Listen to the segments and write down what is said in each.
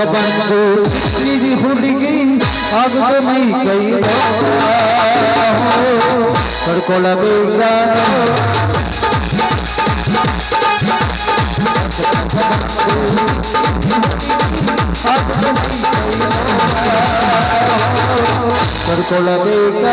ಬಂದು ಸಿಕ್ಕಿದಿ ಹುಡುಗಿ ಆಗುತ್ತ ಮೈ ಕೈ ಕಡ್ಕೊಳ್ಳಬೇಕ ಕಡ್ಕೊಳ್ಳಬೇಕ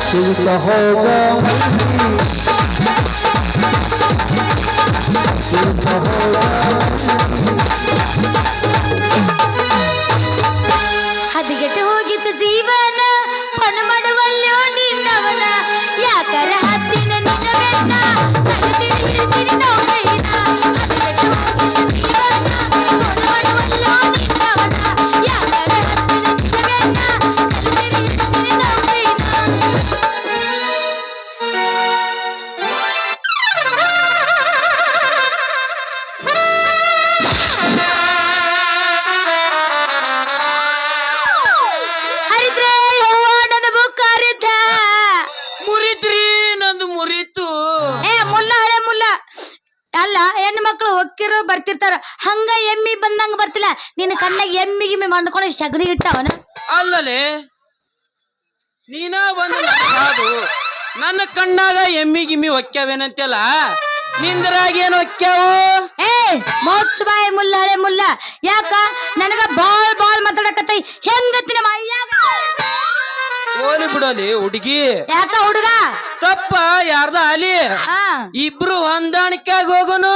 ಸಿಗುತ್ತ ಹೋಗ ಹದಿಗೆಟ್ಟು ಹೋಗಿದ್ದ ಜೀವನ ಹೊನ ಮಾಡುವಲ್ಲೋ ನಿನ್ನವನ ಯಾಕರ ಹತ್ತಿನ ನಿನ್ನ ಬರ್ತಿರ್ತಾರ ಹಂಗ ಎಮ್ಮಿ ಬಂದಂಗ ಬರ್ತಿಲ್ಲ ನಿನ್ನ ಕಣ್ಣಾಗ ಎಮ್ಮಿ ಗಿಮ್ಮಿ ಮಾಡ್ಕೊಂಡು ಶಗಣಿ ಇಟ್ಟವನ ಅಲ್ಲಲೇ ನೀನ ಬಂದು ಹಾಡು ನನ್ನ ಕಣ್ಣಾಗ ಎಮ್ಮಿ ಗಿಮ್ಮಿ ಒಕ್ಕ್ಯಾವೇನಂತೆಲ್ಲ ನಿಂದರಾಗ ಏನು ಒಕ್ಕ್ಯಾವು ಮೋಚ್ ಬಾಯ್ ಮುಲ್ಲ ಹಳೆ ಮುಲ್ಲ ಯಾಕ ನನಗ ಬಾಳ್ ಬಾಳ್ ಮಾತಾಡಕತ್ತೈ ಹೆಂಗತ್ತಿನ ಮೈಯಾಗ ಓಲಿ ಬಿಡಲಿ ಹುಡುಗಿ ಯಾಕ ಹುಡುಗ ತಪ್ಪ ಯಾರ್ದ ಅಲಿ ಇಬ್ರು ಹೊಂದಾಣಿಕೆಯಾಗ ಹೋಗೋನು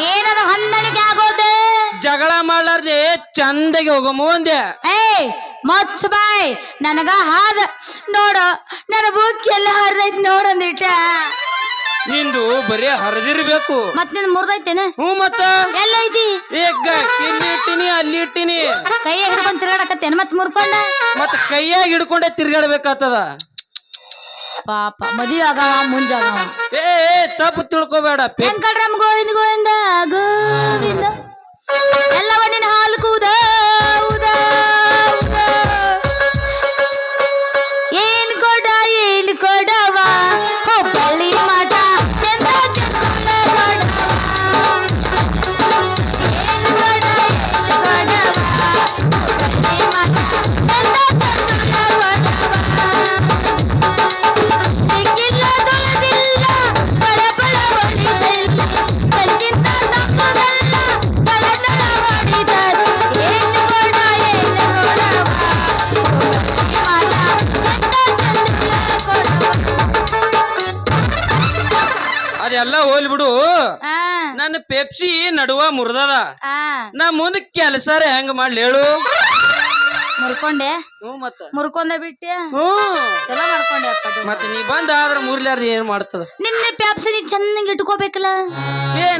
ಏನದ ಹೊಂದಾಣಿಕೆ ಆಗೋದು ಜಗಳ ಮಾಡ್ಲಾರ್ದೆ ಚಂದಗೆ ಹೋಗಮು ಅಂದೆ ಮಚ್ಚ ಬಾಯ್ ನನಗ ಹಾದ ನೋಡ ನನ್ನ ಬುಕ್ ಎಲ್ಲ ಹರಿದೈತಿ ನೋಡಂದಿಟ್ಟ ನಿಂದು ಬರೀ ಹರಿದಿರ್ಬೇಕು ಮತ್ ನಿನ್ ಮುರ್ದೈತೇನ ಹ್ಞೂ ಮತ್ತ ಎಲ್ಲ ಐತಿ ಈಗ ಇಲ್ಲಿ ಇಟ್ಟಿನಿ ಅಲ್ಲಿ ಇಟ್ಟಿನಿ ಕೈಯಾಗ ಹಿಡ್ಕೊಂಡ್ ತಿರ್ಗಾಡಕತ್ತೇನ ಮತ್ ಮುರ್ಕೊಂಡ ಮತ್ ಕೈಯಾಗ ಹಿಡ್ಕೊಂಡೆ ತಿರ್ಗಾಡ್ಬೇಕಾಗ್ತದ ಪಾಪ ಮದುವೆ ಆಗವ ಮುಂಜಾಗವ ತಪ್ಪು ತಿಳ್ಕೊಬೇಡ ವೆಂಕಟ್ರಾಮ್ ಗೋವಿಂದ ಗೋವಿಂದ ಗೋವಿಂದ ಎಲ್ಲವ ನಿನ್ನ ಹಾಲು ಕೂದ ಏನ್ ಕೊಡವ ಹುಬ್ಬಳ್ಳಿ ಮಠ ಎಂತ ಅದೆಲ್ಲ ಹೋಲ್ ಬಿಡು ನನ್ನ ಪೆಪ್ಸಿ ನಡುವ ಮುರ್ದದ ನಾ ಮುಂದ ಕೆಲಸಾರ ಹೆಂಗ ಮಾಡ್ಲಿ ಹೇಳು ಮುರ್ಕೊಂಡೆ ಮುರ್ಕೊಂಡೆ ಬಿಟ್ಟೆ ಚಲೋ ಮಾಡ್ಕೊಂಡೆ ಮತ್ತೆ ನೀ ಬಂದ ಆದ್ರ ಮುರ್ಲಾರ್ದ ಏನ್ ಮಾಡ್ತದ ನಿನ್ನೆ ಪ್ಯಾಪ್ಸಿ ನೀ ಚಂದಂಗ ಇಟ್ಕೋಬೇಕಲ್ಲ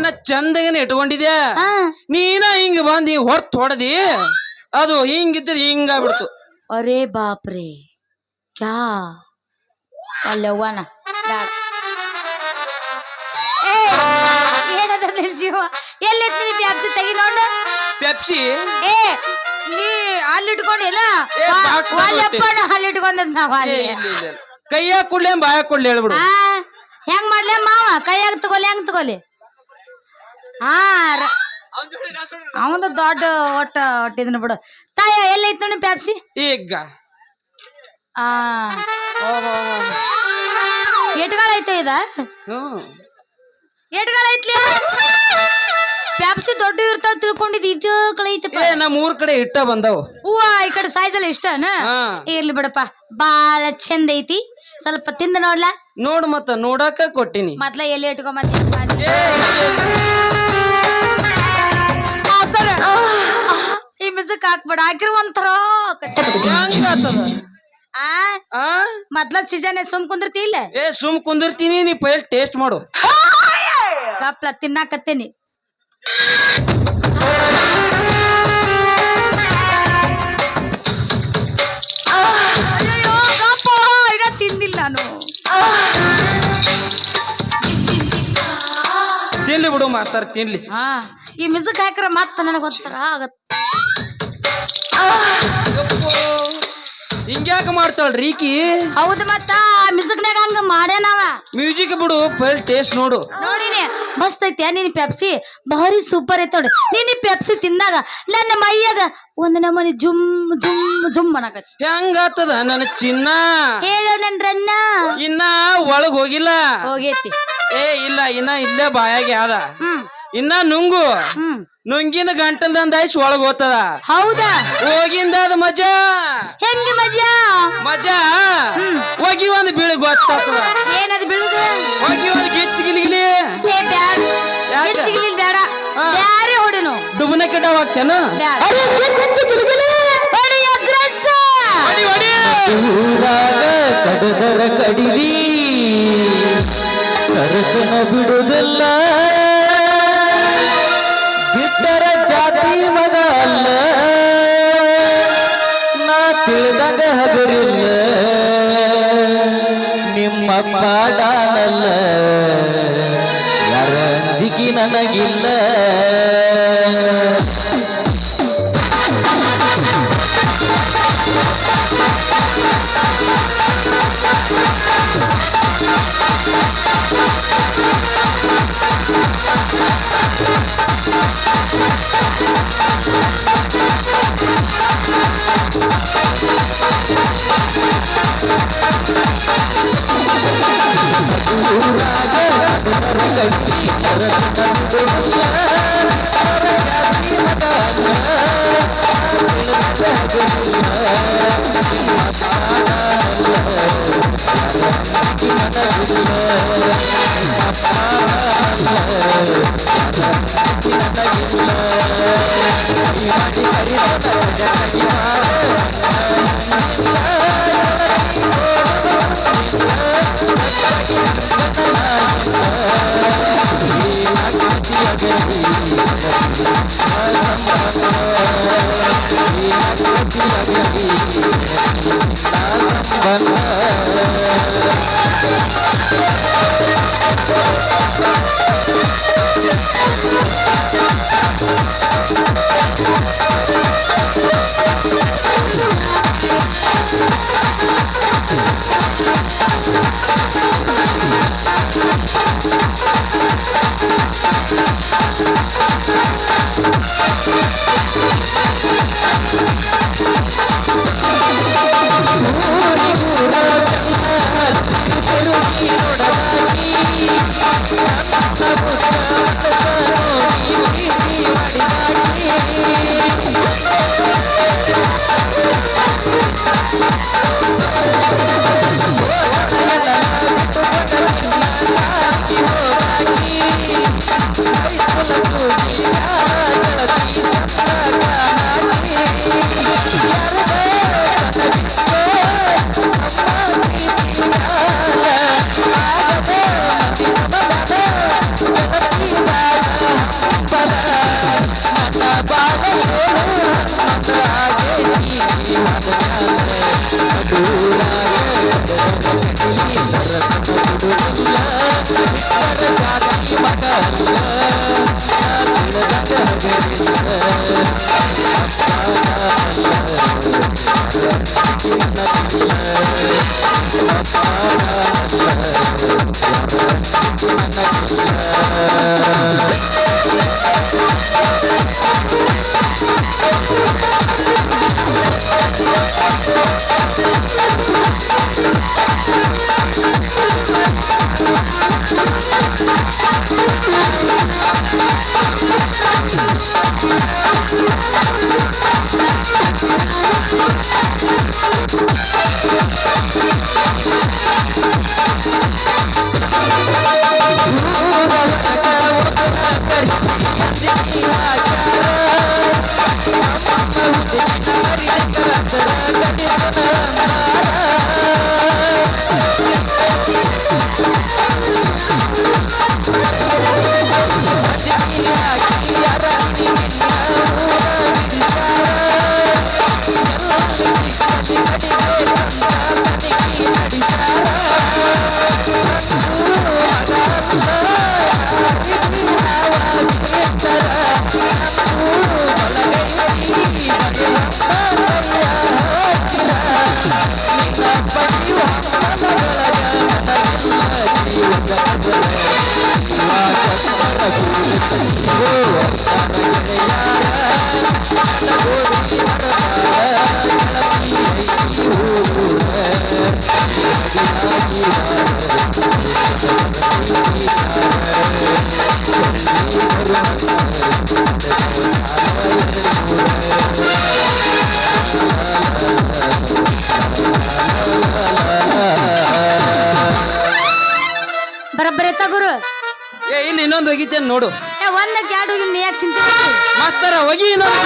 ನಾ ಚಂದಗನ ಇಟ್ಕೊಂಡಿದ್ಯಾ ನೀನ ಹಿಂಗ ಬಂದಿ ಹೊರ್ತ್ ಹೊಡದಿ ಅದು ಹಿಂಗಿದ್ದ ಹಿಂಗಾಗ್ಬಿಡ್ತು ಅರೇ ಬಾಪ್ರೇ ಕ್ಯಾ ಅಲ್ಲವ್ವನ ಬ್ಯಾಡ ಏನದ ನಿನ್ ಜೀವ ಎಲ್ಲೆತ್ತೀನಿ ಪ್ಯಾಪ್ಸಿ ತೆಗಿ ನೋಡು ಪೆಪ್ಸಿ ನೀ ಅಲ್ಲಿಟ್ಕೊಂಡಿಲ್ಲ ಅಲ್ಲಿಟ್ಕೊಂಡ್ ನಾವ್ ಕೈಯಾಗ ಕೊಡ್ಲಿ ಬಾಯ ಕೊಡ್ಲಿ ಹೇಳ್ಬಿಡು ಹೆಂಗ್ ಮಾಡ್ಲಿ ಮಾವ ಕೈಯಾಗ ತಗೋಲಿ ಹೆಂಗ್ ತಗೋಲಿ ಅವಂದ ದೊಡ್ಡ ಒಟ್ಟಿದ್ನ ಬಿಡು ತಾಯ ಎಲ್ಲೈತ್ ನೋಡಿ ಪ್ಯಾಪ್ಸಿ ಈಗ ಓಹೋ ಎಟ್ಗಳ ಐತ ಇದ ಎಟ್ಗಳ ಐತ್ಲಿ ಪ್ಯಾಪ್ಸಿ ದೊಡ್ಡ ಇರ್ತಾವ ತಿಳ್ಕೊಂಡಿದ್ ಇಟ್ಟೈತಪ್ಪ. ನಮ್ಮ ಊರ್ ಕಡೆ ಇಟ್ಟ ಬಂದವು. ಹೂವ ಈ ಕಡೆ ಸೈಜ್ ಎಲ್ಲ ಇಷ್ಟನ. ಹಾ. ಇರ್ಲಿ ಬಿಡಪ್ಪ, ಬಾಳ ಚಂದ ಐತಿ. ಸ್ವಲ್ಪ ತಿಂದ ನೋಡ್ಲಾ. ನೋಡ್ ಮತ್ತ ನೋಡಾಕ ಕೊಟ್ಟಿನಿ. ಮೊದ್ಲ ಎಲ್ಲಿ ಇಟ್ಕೊಂಬಂದಿ ಏ, ಈ ಮಿಸಕ್ ಹಾಕ್ಬೇಡ, ಹಾಕಿರ ಒಂಥರ ಹೆಂಗ್ ಆತದ? ಆ? ಮೊದ್ಲ ಸೀಸನ್ ಸುಮ್ ಕುಂದಿರ್ತಿ ಇಲ್ಲ. ಸುಮ್ ಕುಂದಿರ್ತೀನಿ, ನೀ ಪೈಲ್ ಟೇಸ್ಟ್ ಮಾಡು. ಕಪ್ಲ ತಿನ್ನಾಕತ್ತೇನಿ. ಅಯ್ಯೋ ಗಪ್ಪ, ಇನ್ನ ತಿಂದಿಲ್ಲ ನಾನು. ತಿನ್ಲಿ ಬಿಡು ಮಾಸ್ತರ್, ತಿನ್ಲಿ. ಈ ಮಿಸಕ್ ಹಾಕ್ರ ಮತ್ತ ನನಗ ಒಂಥರ ಆಗತ್ತ. ಹಿಂಗ್ಯಾಕ ಮಾಡ್ತಾಳ್ರಿ ಈಕಿ? ಹೌದು, ಮತ್ತ ಮಿಸಕ್ನಾಗ ಹಂಗ ಮಾಡ್ಯಾನವ. ಮ್ಯೂಸಿಕ್ ಬಿಡು, ಪೈಲ್ ಟೇಸ್ಟ್ ನೋಡು. ನೋಡಿನಿ ಮಸ್ತ್ ಐತಿ ನೀನ್ ಪೆಪ್ಸಿ, ಭಾರಿ ಸೂಪರ್ ಐತಿ ನೋಡಿ. ನೀನ್ ಪೆಪ್ಸಿ ತಿಂದಾಗ ನನ್ನ ಮೈಯಾಗ ಒಂದ್ ನಮನಿ ಜುಮ್ ಜುಮ್ ಜುಮ್ ಅನ್ನಕತ್ತಿ. ಹೆಂಗಾತದ ನನ್ನ ಚಿನ್ನ? ಹೇಳು ನನ್ ರನ್ನ. ಇನ್ನ ಒಳಗ್ ಹೋಗಿಲ್ಲ. ಹೋಗೈತಿ. ಇಲ್ಲ, ಇನ್ನ ಇಲ್ಲೇ ಬಾಯಾಗೆ ಆದ. ಇನ್ನ ನುಂಗು. ನುಂಗಿನ ಗಂಟಲ್ದಂದ ಐಸ್ ಒಳಗ್ ಹೋಗ್ತದ. ಹೌದಾ? ಹೋಗಿಂದ ಅದ ಮಜಾ. ಹೆಂಗ ಮಜಾ? ಮಜಾ ಹೋಗಿ ಒಂದ್ ಬೀಳ್ ಗೊತ್ತಾಗ್ತದ. ಏನದು ಬೀಳುದು? ಹೋಗಿ ಒಂದ್ ಗಿಚ್ಚ ಗಿಲಿಗಿಲಿ. ಗಿಚ್ಚ ಬೇಡ, ಬ್ಯಾರೆ ಹೊಡಿನು. ಡುಬನ ಕೆಟ್ಟವಾಗ್ತೇನ? ಊರಾಗ ಕಡದರ ಕಡಿದಿ ಕರತನ ಬಿಡುದಿಲ್ಲ, ಬಿದ್ದರ ಜಾತಿ ಮಗ ಅಲ್ಲ, ನಾ ತಿಳಿದಾಗ ಹಗರಿಲ್ಲ, ನಿಮ್ಮ ಪಾಡಾನಲ್ಲ, ಯಾರ ಅಂಜಿಕೆ ನನಗಿಲ್ಲ. ಬರಬ್ಬರಿ ಎತ್ತ ಗುರು. ಏ ಇನ್ನು ಇನ್ನೊಂದು ಒಗಿತೇನೆ ನೋಡು. ಏ ಒಂದ ಕ್ಯಾಡು ನೀ ಯಾಕೆ ಚಿಂತೆ ಮಾಡ್ತಿ? ಮಾಸ್ತರ ಒಗಿ ಇನ್ನೊಂದು.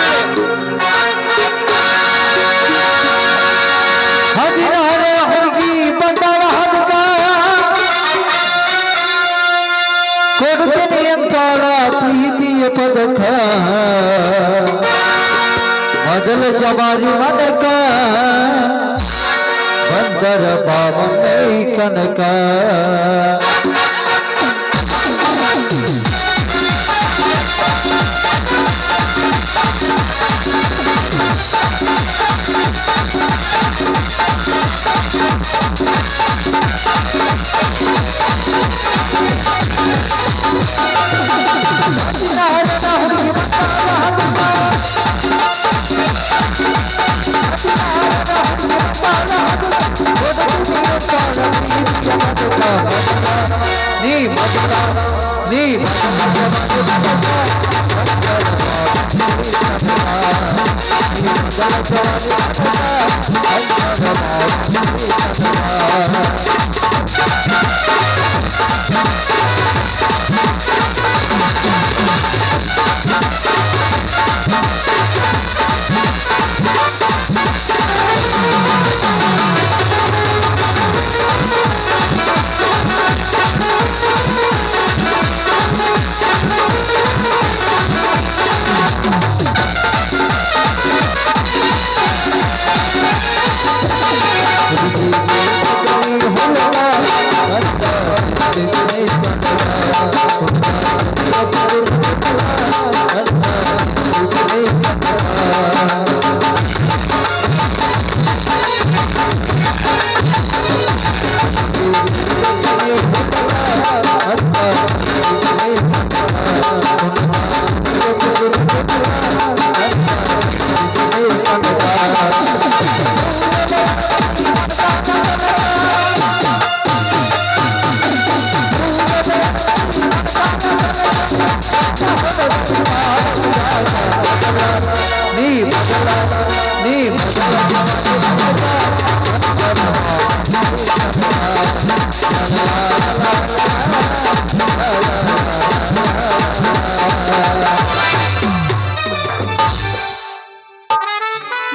16 ಹುಡುಗಿ ಬಂದಾಳ ಹದಕ ಕೊಡುತ್ತೇನೆ ಅಂತಾಳ ಪ್ರೀತಿಯ ಪದಕ ಮೊದಲ ಜವಾರಿ ಮಡಕ ಬಂದರ ಬಾಮೈ ಕನಕ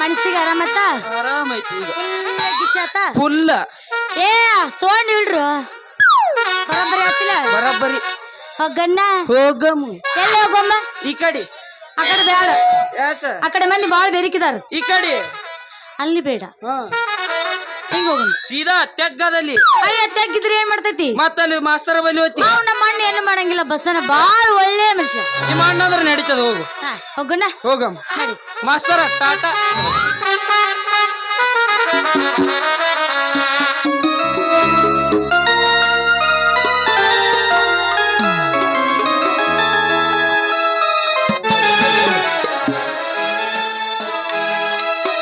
ಮನಸ್ಸಿಗೆ ಆರಾಮತ್ತ? ಆರಾಮೈತಿ ಈಗ ಗಿಚ್ಚಾತ ಫುಲ್ಲ. ಏ ಸೋಂಡ್ ಇಳ್ರು ಬರಬ್ಬರಿ ಆತಿಲ್ಲ. ಬರಬ್ಬರಿ ಹೋಗಣ್ಣ ಹೋಗಮ್. ಎಲ್ಲಿ ಹೋಗಮ್ಮ? ಈ ಕಡೆ. ಆ ಕಡೆ ಬೇಡ, ಯಾಕ? ಆ ಕಡೆ ಮಂದಿ ಬಾಳ ಬೆರಿಕಿದಾರ. ಈ ಕಡೆ ಅಲ್ಲಿ ಬೇಡ, ಹಿಂಗ ಹೋಗೋಣ ಸೀದಾ ತೆಗ್ಗದಲ್ಲಿ. ಅಯ್ಯ ತೆಗ್ಗಿದ್ರೆ ಏನ್ ಮಾಡ್ತೈತಿ? ಮತ್ತಲ್ಲಿ ಮಾಸ್ತರ ಬಲಿ ಹೋತಿ. ಅವ್ ನಮ್ಮ ಅಣ್ಣ ಏನು ಮಾಡಂಗಿಲ್ಲ. ಬಸ್ಸನ ಬಾಳ ಒಳ್ಳೆ ಮನುಷ್ಯ. ನಿಮ್ಮ ಅಣ್ಣ ಅಂದ್ರೆ ನಡೀತದ. ಹೋಗು ಹೋಗೋಣ ಹೋಗಮ್. ನಡಿ. ಮಾಸ್ತರ ಟಾಟಾ.